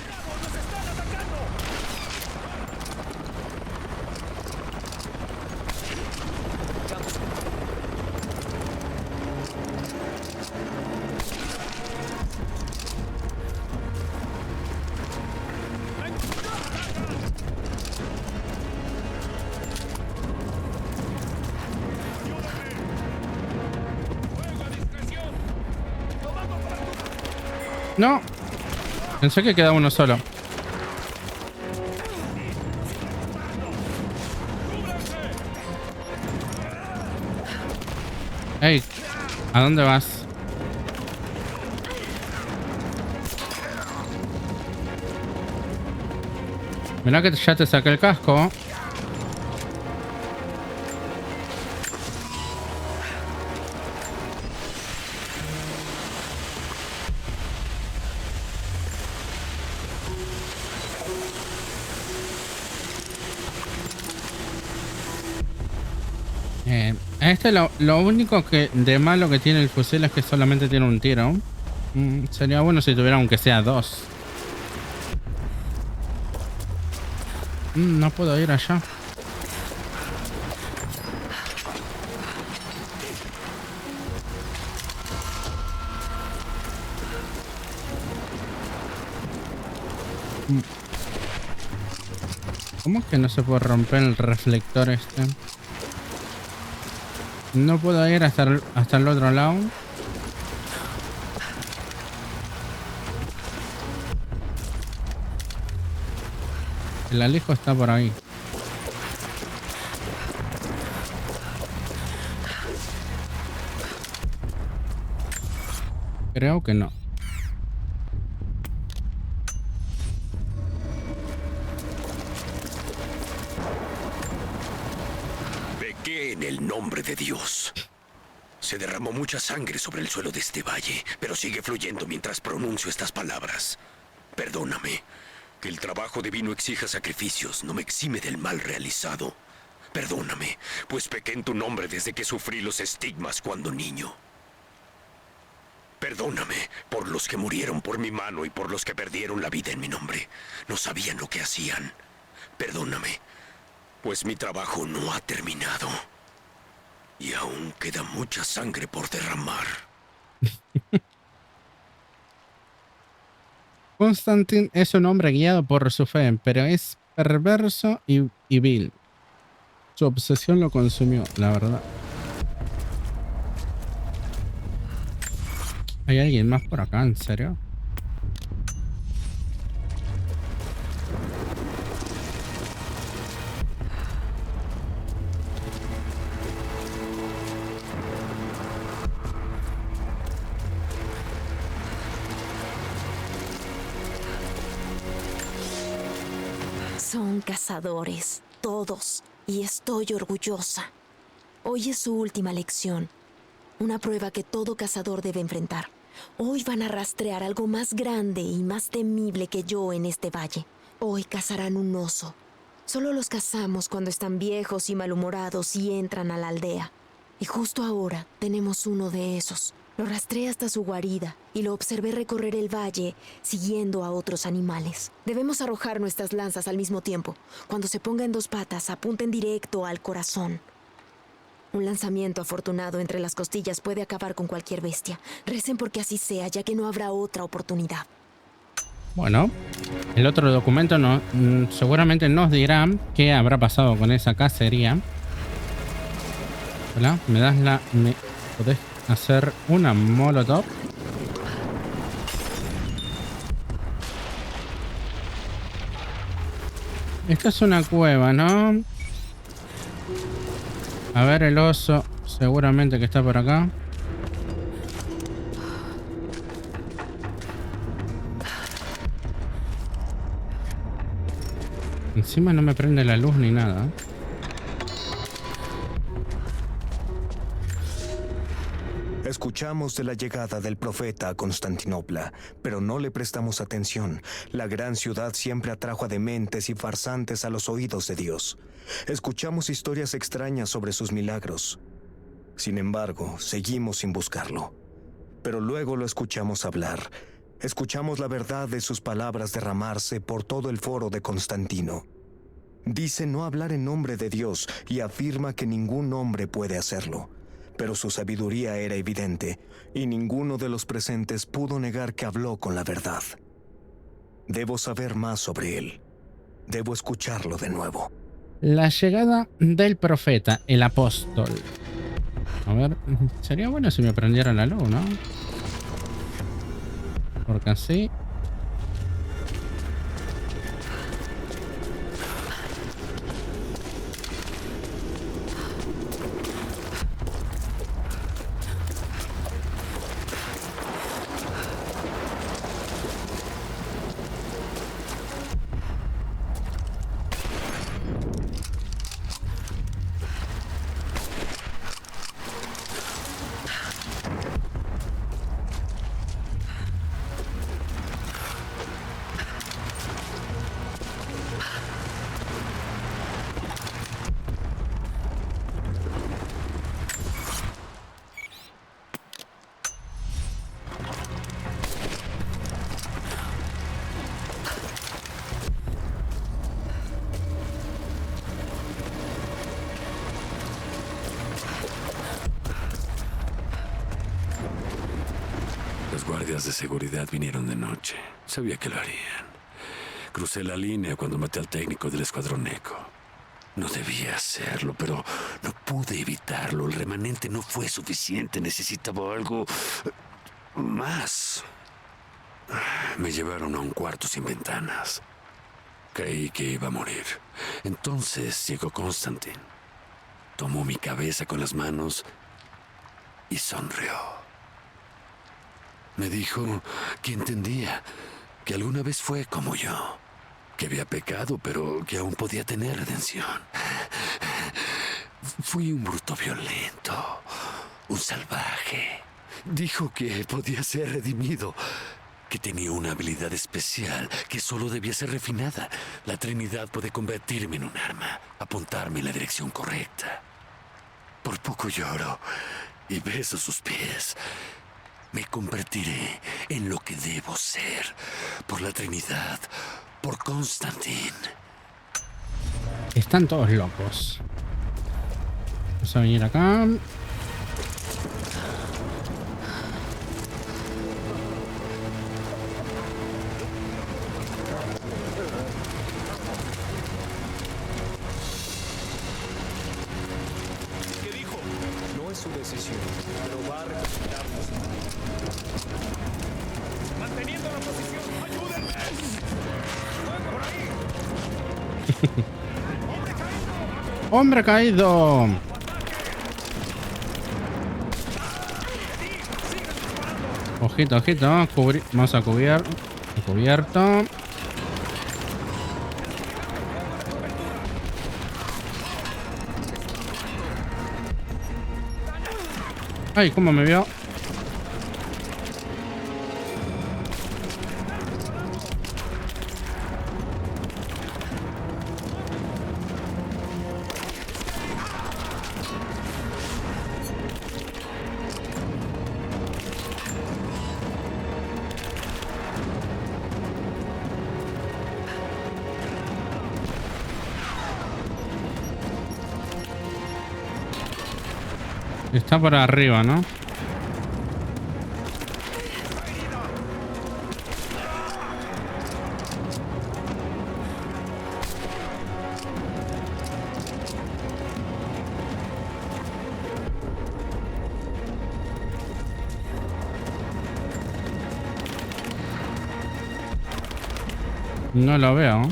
No. Pensé que quedaba uno solo. Ey, ¿a dónde vas? Mirá que ya te saqué el casco. Lo único que de malo que tiene el fusil es que solamente tiene un tiro. Sería bueno si tuviera aunque sea dos. No puedo ir allá. ¿Cómo que no se puede romper el reflector este? No puedo ir hasta el otro lado. El Alejo está por ahí. Creo que no. Pequé en el nombre de Dios. Se derramó mucha sangre sobre el suelo de este valle, pero sigue fluyendo mientras pronuncio estas palabras. Perdóname. Que el trabajo divino exija sacrificios no me exime del mal realizado. Perdóname, pues pequé en tu nombre desde que sufrí los estigmas cuando niño. Perdóname por los que murieron por mi mano y por los que perdieron la vida en mi nombre. No sabían lo que hacían. Perdóname, pues mi trabajo no ha terminado. Y aún queda mucha sangre por derramar. Constantin es un hombre guiado por su fe, pero es perverso y vil. Su obsesión lo consumió, la verdad. ¿Hay alguien más por acá? ¿En serio? Son cazadores, todos, y estoy orgullosa. Hoy es su última lección, una prueba que todo cazador debe enfrentar. Hoy van a rastrear algo más grande y más temible que yo en este valle. Hoy cazarán un oso. Solo los cazamos cuando están viejos y malhumorados y entran a la aldea. Y justo ahora tenemos uno de esos. Lo rastreé hasta su guarida y lo observé recorrer el valle siguiendo a otros animales. Debemos arrojar nuestras lanzas al mismo tiempo. Cuando se ponga en dos patas, apunten directo al corazón. Un lanzamiento afortunado entre las costillas puede acabar con cualquier bestia. Recen porque así sea, ya que no habrá otra oportunidad. Bueno, el otro documento seguramente nos dirá qué habrá pasado con esa cacería. Hola, ¿me podés hacer una molotov? Esta es una cueva, ¿no? A ver, el oso seguramente que está por acá. Encima no me prende la luz ni nada. Escuchamos de la llegada del profeta a Constantinopla, pero no le prestamos atención. La gran ciudad siempre atrajo a dementes y farsantes a los oídos de Dios. Escuchamos historias extrañas sobre sus milagros. Sin embargo, seguimos sin buscarlo. Pero luego lo escuchamos hablar. Escuchamos la verdad de sus palabras derramarse por todo el foro de Constantino. Dice no hablar en nombre de Dios y afirma que ningún hombre puede hacerlo. Pero su sabiduría era evidente, y ninguno de los presentes pudo negar que habló con la verdad. Debo saber más sobre él. Debo escucharlo de nuevo. La llegada del profeta, el apóstol. A ver, sería bueno si me prendiera la luz, ¿no? Porque así... Los guardias de seguridad vinieron de noche. Sabía que lo harían. Crucé la línea cuando maté al técnico del escuadrón Eco. No debía hacerlo, pero no pude evitarlo. El remanente no fue suficiente. Necesitaba algo más. Me llevaron a un cuarto sin ventanas. Creí que iba a morir. Entonces llegó Constantin. Tomó mi cabeza con las manos y sonrió. Me dijo que entendía, que alguna vez fue como yo, que había pecado, pero que aún podía tener redención. Fui un bruto violento, un salvaje. Dijo que podía ser redimido, que tenía una habilidad especial, que solo debía ser refinada. La Trinidad puede convertirme en un arma, apuntarme en la dirección correcta. Por poco lloro y beso sus pies. Me convertiré en lo que debo ser, por la Trinidad, por Constantin. Están todos locos. Vamos a venir acá. ¿Qué dijo? No es su decisión, pero va a recuperarnos. Manteniendo la posición, ayúdenme. Por ahí. ¡Hombre caído! Ojito, ojito. Vamos a cubierto. Ay, cómo me vio. Está por arriba, ¿no? No lo veo.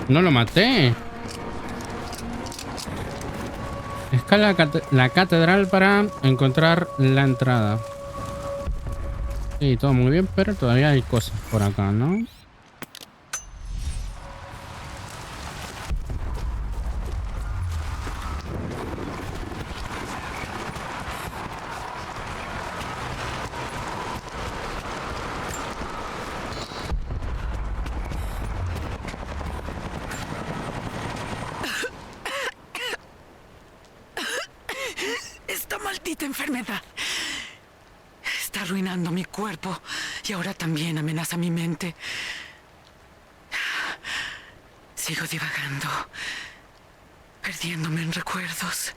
No lo maté. Escala la catedral para encontrar la entrada. Sí, todo muy bien, pero todavía hay cosas por acá, ¿no? Enfermedad está arruinando mi cuerpo y ahora también amenaza mi mente. Sigo divagando, perdiéndome en recuerdos,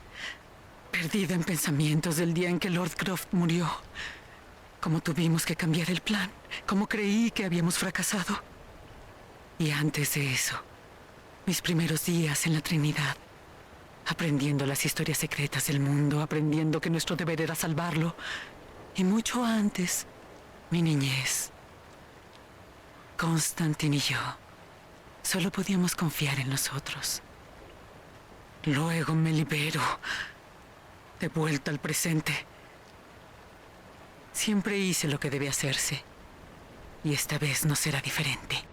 perdida en pensamientos del día en que Lord Croft murió. Cómo tuvimos que cambiar el plan, cómo creí que habíamos fracasado. Y antes de eso, mis primeros días en la Trinidad. Aprendiendo las historias secretas del mundo, aprendiendo que nuestro deber era salvarlo. Y mucho antes, mi niñez. Constantine y yo solo podíamos confiar en nosotros. Luego me libero, de vuelta al presente. Siempre hice lo que debía hacerse. Y esta vez no será diferente.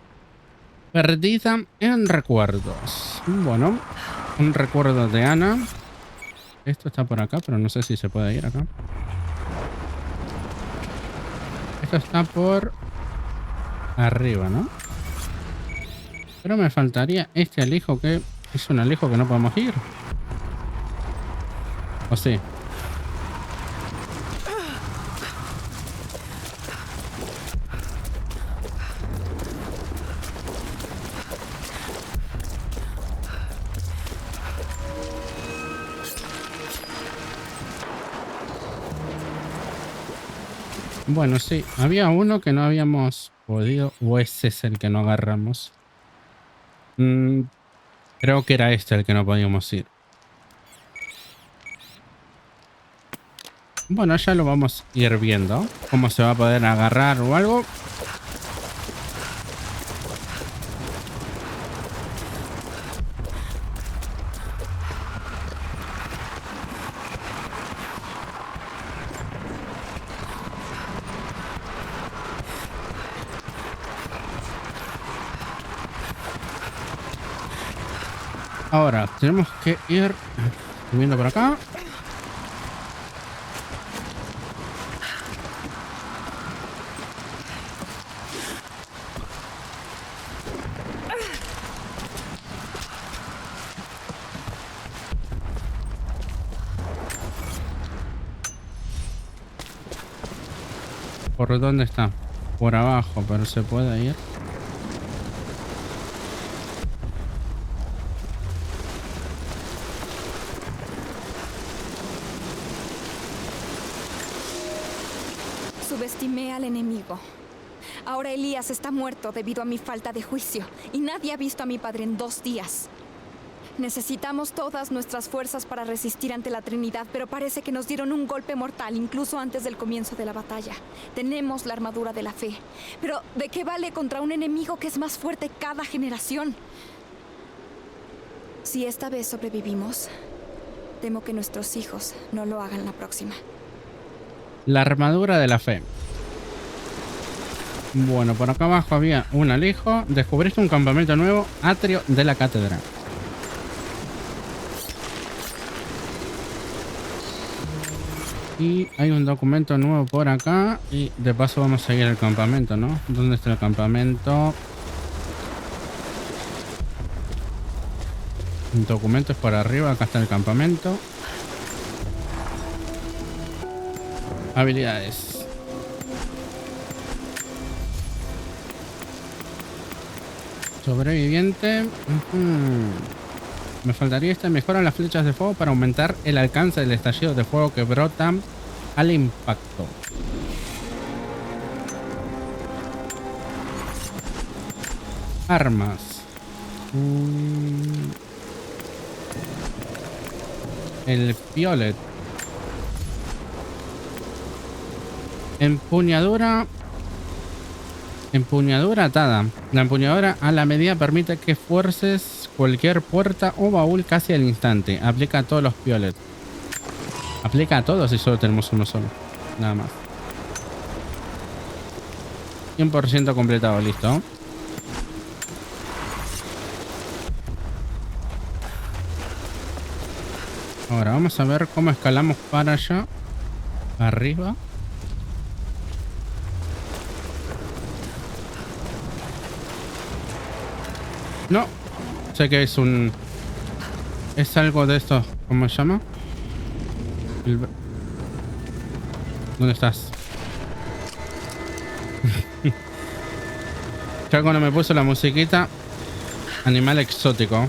Perdida en recuerdos. Bueno, un recuerdo de Ana. Esto está por acá, pero no sé si se puede ir acá. Esto está por arriba, ¿no? Pero me faltaría este alijo, que es un alijo que no podemos ir. ¿O sí? Bueno, sí, había uno que no habíamos podido, o ese es el que no agarramos. Creo que era este el que no podíamos ir. Bueno, ya lo vamos a ir viendo. Cómo se va a poder agarrar o algo. Ahora, tenemos que ir subiendo por acá. ¿Por dónde está? Por abajo, pero se puede ir. Subestimé al enemigo. Ahora Elías está muerto debido a mi falta de juicio y nadie ha visto a mi padre en 2 días. Necesitamos todas nuestras fuerzas para resistir ante la Trinidad, pero parece que nos dieron un golpe mortal incluso antes del comienzo de la batalla. Tenemos la armadura de la fe, pero ¿de qué vale contra un enemigo que es más fuerte cada generación? Si esta vez sobrevivimos, temo que nuestros hijos no lo hagan la próxima. La armadura de la fe. Bueno, por acá abajo había un alijo. Descubriste un campamento nuevo, atrio de la catedral. Y hay un documento nuevo por acá. Y de paso vamos a seguir el campamento, ¿no? ¿Dónde está el campamento? Documentos por arriba. Acá está el campamento. Habilidades. Sobreviviente. Me faltaría este. Mejora las flechas de fuego para aumentar el alcance del estallido de fuego que brotan al impacto. Armas. El piolet. Empuñadura. Empuñadura atada. La empuñadura a la medida permite que fuerces cualquier puerta o baúl casi al instante. Aplica a todos los piolets. Aplica a todos y solo tenemos uno solo. Nada más. 100% completado, listo. Ahora vamos a ver cómo escalamos para allá. Arriba. No. Sé que es un... Es algo de esto. ¿Cómo se llama? ¿Dónde estás? Ya cuando me puso la musiquita. Animal exótico.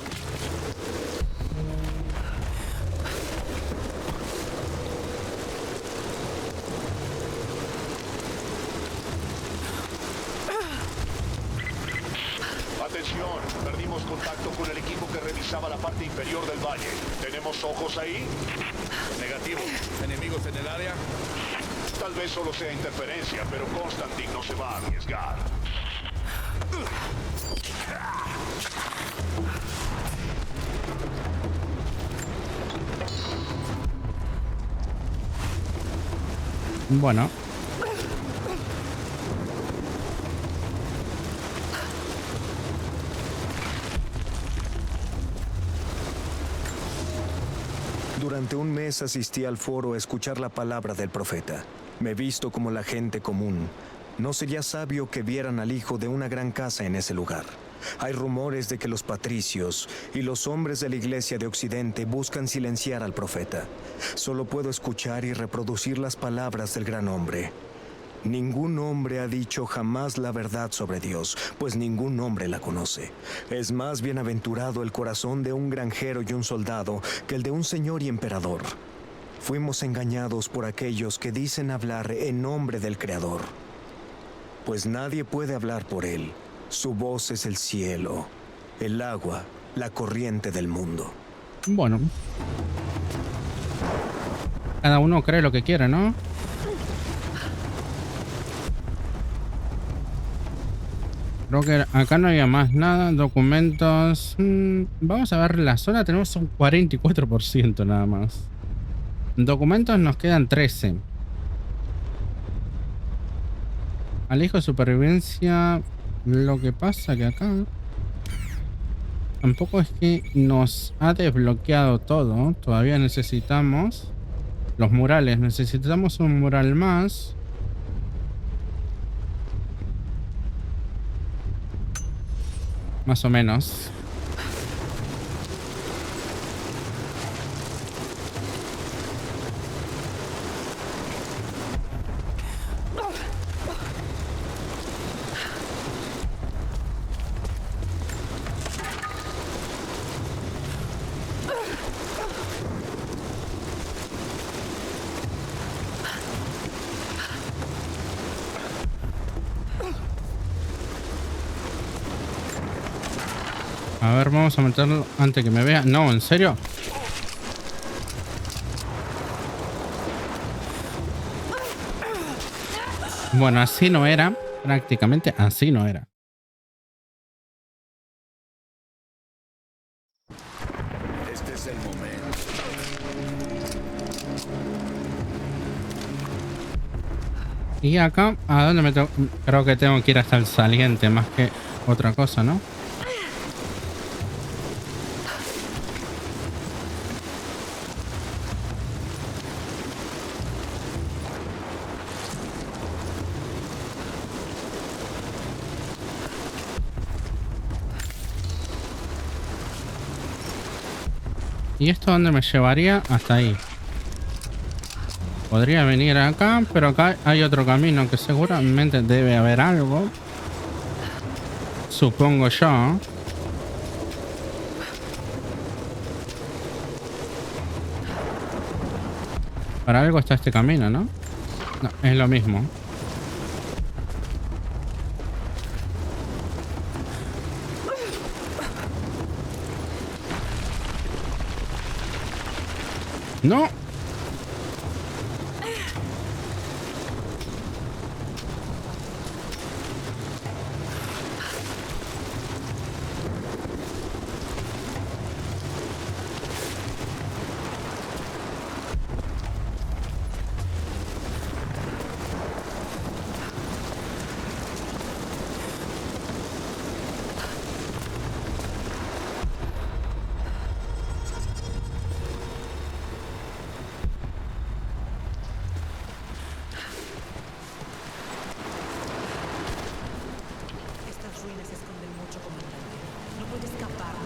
Perdimos contacto con el equipo que revisaba la parte inferior del valle. ¿Tenemos ojos ahí? Negativo. ¿Enemigos en el área? Tal vez solo sea interferencia, pero Constantine no se va a arriesgar. Bueno. Durante un mes asistí al foro a escuchar la palabra del profeta. Me he visto como la gente común. No sería sabio que vieran al hijo de una gran casa en ese lugar. Hay rumores de que los patricios y los hombres de la iglesia de Occidente buscan silenciar al profeta. Solo puedo escuchar y reproducir las palabras del gran hombre. Ningún hombre ha dicho jamás la verdad sobre Dios, pues ningún hombre la conoce. Es más bienaventurado el corazón de un granjero y un soldado que el de un señor y emperador. Fuimos engañados por aquellos que dicen hablar en nombre del Creador, pues nadie puede hablar por él. Su voz es el cielo, el agua, la corriente del mundo. Bueno. Cada uno cree lo que quiere, ¿no? Creo que acá no había más nada. Documentos. Vamos a ver la zona. Tenemos un 44% nada más. Documentos nos quedan 13. Alijo de supervivencia. Lo que pasa que acá tampoco es que nos ha desbloqueado todo. Todavía necesitamos los murales. Necesitamos un mural más. Más o menos. A ver, vamos a meterlo antes que me vea. No, ¿en serio? Bueno, así no era. Prácticamente así no era. Este es el momento. Y acá, ¿a dónde me tengo? Creo que tengo que ir hasta el saliente más que otra cosa, ¿no? ¿Y esto dónde me llevaría? Hasta ahí. Podría venir acá, pero acá hay otro camino que seguramente debe haber algo. Supongo yo. Para algo está este camino, ¿no? No, es lo mismo. ¡No!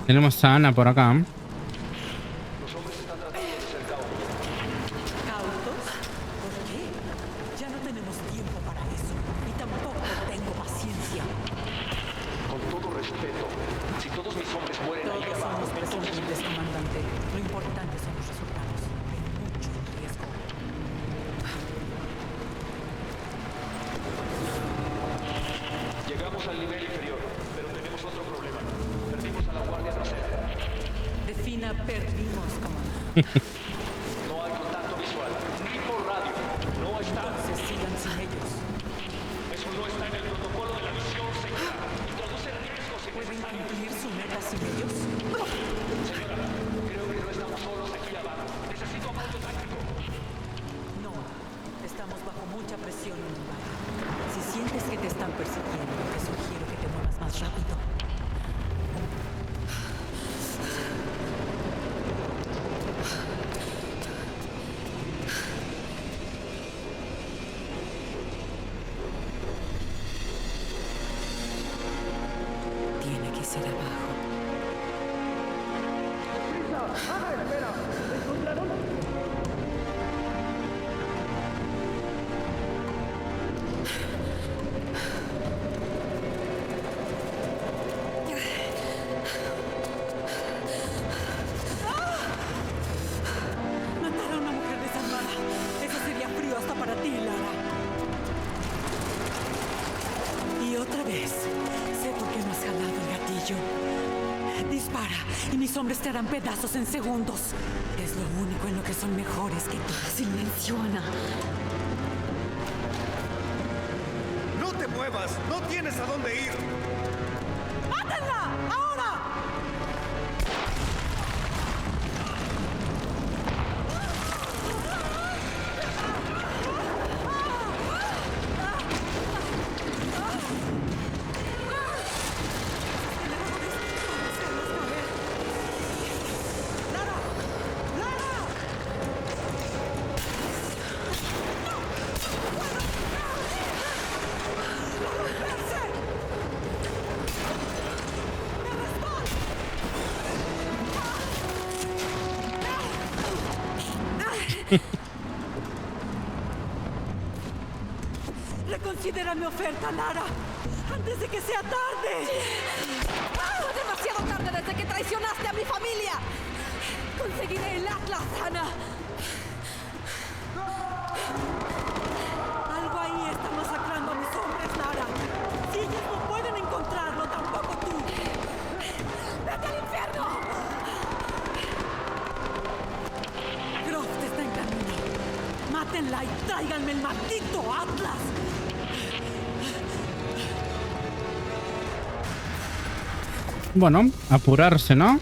Tenemos a Ana por acá. Llegamos al nivel inferior, pero tenemos otro problema. Perdimos a la guardia trasera. Defina perdimos, comandante. No hay contacto visual, ni por radio. No está. Entonces sigan sin ellos. Eso no está en el protocolo de la misión, señora. Introduce riesgos en ¿Pueden cumplir su meta sin ellos? Señora, creo que no estamos solos aquí abajo. Necesito apoyo táctico. No, estamos bajo mucha presión en el lugar. Si sientes que te están persiguiendo, te sugiero que te muevas más rápido. Tiene que ser abajo. ¡Espera! ¿Me encontraron? Matar a una mujer desarmada. Eso sería frío hasta para ti, Lara. Y otra vez, sé por qué no has jalado el gatillo. Dispara y mis hombres te harán pedazos en segundos. Es lo único en lo que son mejores que tú. Silencio, Ana. ¡No te muevas! ¡No tienes a dónde ir! ¡Mátenla! ¡Ahora! Reconsidera mi oferta, Lara, antes de que sea tarde. ¡Demasiado tarde desde que traicionaste a mi familia! Conseguiré el Atlas, Ana. Algo ahí está masacrando a mis hombres, Lara. Si ellos no pueden encontrarlo, tampoco tú. ¡Vete al ¡Mátenla y tráiganme el maldito Atlas! Bueno, apurarse, ¿no?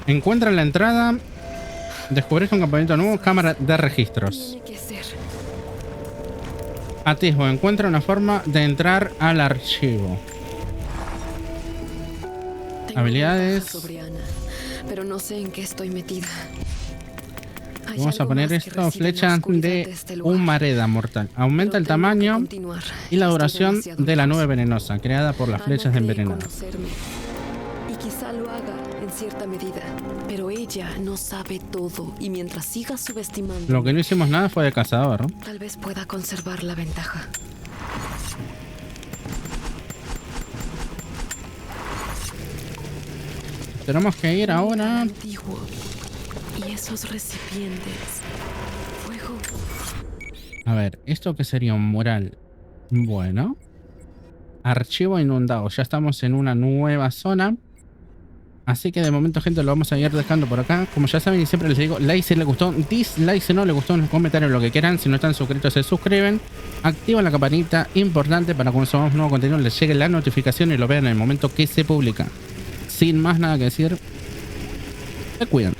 Encuentran la entrada. Descubrís un campamento nuevo. Cámara de registros. Tiene que ser. Atisbo. Encuentra una forma de entrar al archivo. Tengo Habilidades. ventaja sobre Ana, pero no sé en qué estoy metida. Hay Vamos a algo poner más que esto. reside en la Flecha oscuridad de este lugar. humareda mortal. Aumenta el Pero tengo que tamaño continuar. y la Estoy duración demasiado de la lejos. nube venenosa, creada por las Ana flechas de cree envenenado. conocerme, y quizá lo haga en cierta medida, pero ella no sabe todo y mientras siga subestimando, Lo que no hicimos nada fue de cazador, ¿no? tal vez pueda conservar la ventaja. Tenemos que ir ahora. Antiguo y esos recipientes, fuego. A ver, ¿esto qué sería? Un mural. Bueno. Archivo inundado. Ya estamos en una nueva zona. Así que de momento, gente, lo vamos a ir dejando por acá. Como ya saben y siempre les digo, like si les gustó, dislike si no les gustó, en los comentarios lo que quieran. Si no están suscritos, se suscriben. Activan la campanita, importante para cuando subamos nuevo contenido les llegue la notificación y lo vean en el momento que se publica. Sin más nada que decir, se cuidan.